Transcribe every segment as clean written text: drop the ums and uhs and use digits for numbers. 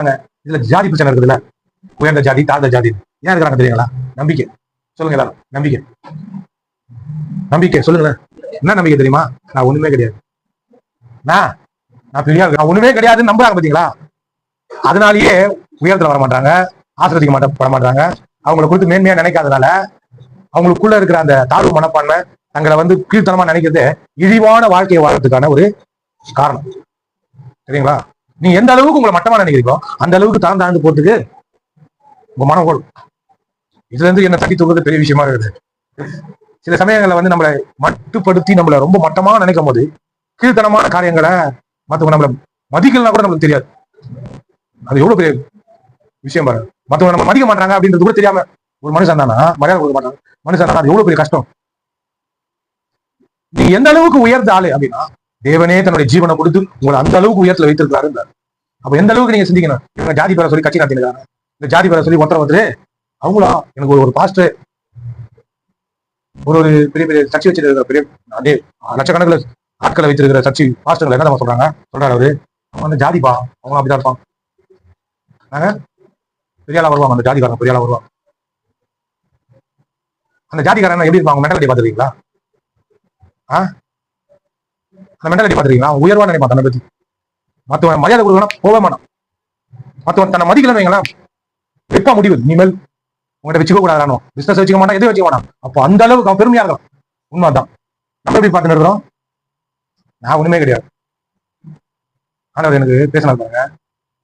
இதுல ஜாதி பிரச்சனை இருக்குதுல்ல, உயர்ந்த ஜாதி தாழ்ந்த ஜாதி ஏன் இருக்கிறாங்க தெரியுங்களா? நம்பிக்கை. சொல்லுங்க எல்லாரும், நம்பிக்கை. நம்பிக்கை சொல்லுங்க. என்ன நம்பிக்கை தெரியுமா? நான் ஒண்ணுமே கிடையாது, நான் பெரிய நான் ஒண்ணுமே கிடையாதுன்னு நம்புறாங்க பாத்தீங்களா? அதனாலேயே உயரத்துல வர மாட்டாங்க, ஆசிரியக்க பட மாட்டாங்க. அவங்களை குறித்து மேன்மையா நினைக்காதனால அவங்களுக்குள்ள இருக்கிற அந்த தாழ்வு மனப்பான்மை, தங்களை கீழ்த்தனமா நினைக்கிறது இழிவான வாழ்க்கையை வாழ்றதுக்கான ஒரு காரணம். சரிங்களா? நீங்க எந்த அளவுக்கு உங்களை மட்டமா நினைக்கிறீங்களோ அந்த அளவுக்கு தாழ்ந்து போறதுக்கு உங்க மனம் ஓடும். இதுல இருந்து என்ன தட்டி தூக்குறது பெரிய விஷயமா இருக்குது. சில சமயங்கள்ல நம்மளை மட்டுப்படுத்தி நம்மளை ரொம்ப மட்டமா நினைக்கும் போது கீழ்த்தனமான காரியங்களை மற்றவங்க நம்மளை மதிக்கலாம் கூட நம்மளுக்கு தெரியாது. அது எவ்வளவு பெரிய விஷயம் பாருங்க. மற்றவங்க நம்ம மதிக்க மாட்டாங்க அப்படின்றது கூட தெரியாம ஒரு மனுஷன் தானா மரியாதை கொடுக்க மாட்டாங்க மனுஷன் தானா, அது எவ்வளவு பெரிய கஷ்டம். நீ எந்த அளவுக்கு உயர்ந்த ஆளு அப்படின்னா தேவனே தன்னுடைய ஜீவனை கொடுத்து உங்களை அந்த அளவுக்கு உயரத்துல வைத்திருக்காரு. அப்ப எந்த அளவுக்கு நீங்க சிந்திக்கணும். இவங்க ஜாதி பேரை சொல்லி கட்சி நடத்திருக்காங்க, இந்த ஜாதி பேரை சொல்லி ஒருத்தர் அவங்களா எனக்கு ஒரு பாஸ்டர் ஒரு பெரிய பெரிய சர்ச்சை வச்சிருக்கிற பெரிய அதே லட்சக்கணக்கில் ஆட்களை வைத்திருக்கிற சர்ச்சை பாஸ்டர்கள் என்ன சொல்றாங்க அவரு அவங்க ஜாதிப்பா, அவங்க அப்படிதான் இருப்பாங்க. நாங்க பெரியாளா வருவாங்க, அந்த ஜாதிக்காரங்க பெரியாளா வருவாங்க. அந்த ஜாதிக்காரன் எப்படி இருப்பாங்க மென்டாலிட்டி பாத்துருக்கீங்களா? அந்த மென்டாலிட்டி பாத்துருக்கீங்களா? உயர்வா நினைப்பான் தன்னை பத்தி. மற்றவன் மரியாதை கொடுக்கணும் போக மாட்டான். மற்றவன் தன்னை மதிக்கலன்னு வைங்களா, எப்ப முடிவு இனிமேல் உங்கள்கிட்ட வச்சுக்க கூடாது, பிசினஸ் வச்சுக்க மாட்டான், எதுவும் வச்சுக்க மாட்டான். அப்போ அந்த அளவுக்கு அவன் பெருமையா இருக்கலாம். உண்மைதான். நம்ம எப்படி பார்த்துட்டு இருக்கிறோம்? நான் ஒண்ணுமே கிடையாது. ஆனா எனக்கு பேசினா பாருங்க,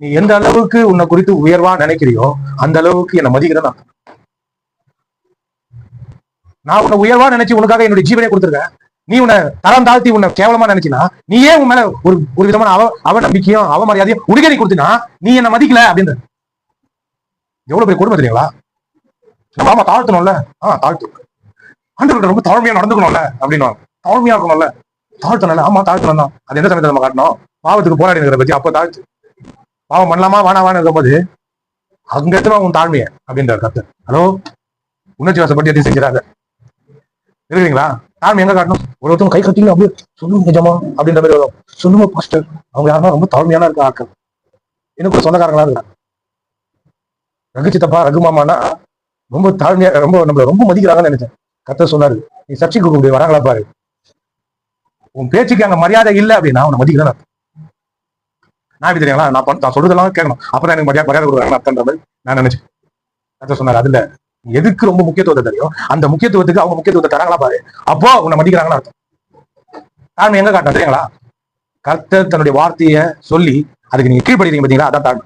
நீ எந்த அளவுக்கு உன்னை குறித்து உயர்வா நினைக்கிறியோ அந்த அளவுக்கு என்னை மதிக்கிறேன். நான் உன்னை உயர்வா நினைச்சு உனக்காக என்னுடைய ஜீவனை கொடுத்துருக்கேன். நீ உன்னை தரம் தாழ்த்தி உன்னை கேவலமா நினைச்சினா நீ ஏன் உன் மேல ஒரு விதமான அவ நம்பிக்கையும் அவமரியாதையும் உடுகை கொடுத்தினா நீ என்ன மதிக்கல அப்படின்னு எவ்வளவு பெரிய கொடுமை தெரியுங்களா? ஆமா தாழ்த்தணும்ல, தாழ்த்து ஆண்டவர்கிட்ட ரொம்ப தாழ்மையா நடந்துக்கணும்ல அப்படின்னு தாழ்மையா இருக்கணும்ல, தாழ்த்தணும்ல. ஆமா தாழ்த்தணும் தான். அது எந்த சமயத்தை நம்ம காட்டணும்? பாவத்துக்கு போராடி இருக்கிற பத்தி அப்ப தாழ்த்து. பாவம் பண்ணலாமா வானாவான்னு இருக்கும்போது அங்க எத்தனை உன் தாழ்மைய அப்படின்ற கருத்து. ஹலோ, உணர்ச்சி வசப்பட்டு எதையும் செஞ்சிடாத இருக்குறீங்களா? தாழ்மை எங்க காட்டணும்? ஒருத்தவங்க கை கட்டிங்க அப்படியே சொல்லுங்க நிஜமா அப்படின்ற மாதிரி வரும். சொல்லுங்க பாஸ்டர். அவங்க யாருன்னா ரொம்ப தாழ்மையான இருக்க ஆட்கள், எனக்கு ஒரு சொந்தக்காரங்களா இருக்காங்க. ரகு சித்தப்பா ரகு மாமானா ரொம்ப தாழ்மையா ரொம்ப நம்மள ரொம்ப மதிக்கிறாங்கன்னு நினைச்சேன். கர்த்தர் சொன்னாரு, நீ சர்ச்சைக்கு கூப்பிட்டு வராங்களா பாரு, உன் பேச்சுக்கு அங்க மரியாதை இல்லை அப்படின்னா உன்னை மதிக்கிறேன். நான் எப்படி தெரியுங்களா? நான் சொல்றதெல்லாம் கேட்கணும், அப்பதான் எனக்கு மரியாதை கொடுக்குறாங்க அர்த்தன்ற மாதிரி நான் நினைச்சேன். கர்த்தர் சொன்னாரு, அதுல எதுக்கு ரொம்ப முக்கியத்துவத்தை தெரியும் அந்த முக்கியத்துவத்துக்கு அவங்க முக்கியத்துவத்தை தராங்களா பாரு, அப்போ உன்னை மதிக்கிறாங்கன்னு அர்த்தம். தாழ்மை எங்க காட்டணும் தெரியுங்களா? கர்த்தர் தன்னுடைய வார்த்தையை சொல்லி அதுக்கு நீங்க கீழ்படுறீங்க பாத்தீங்களா, அதான் தாழ்மை.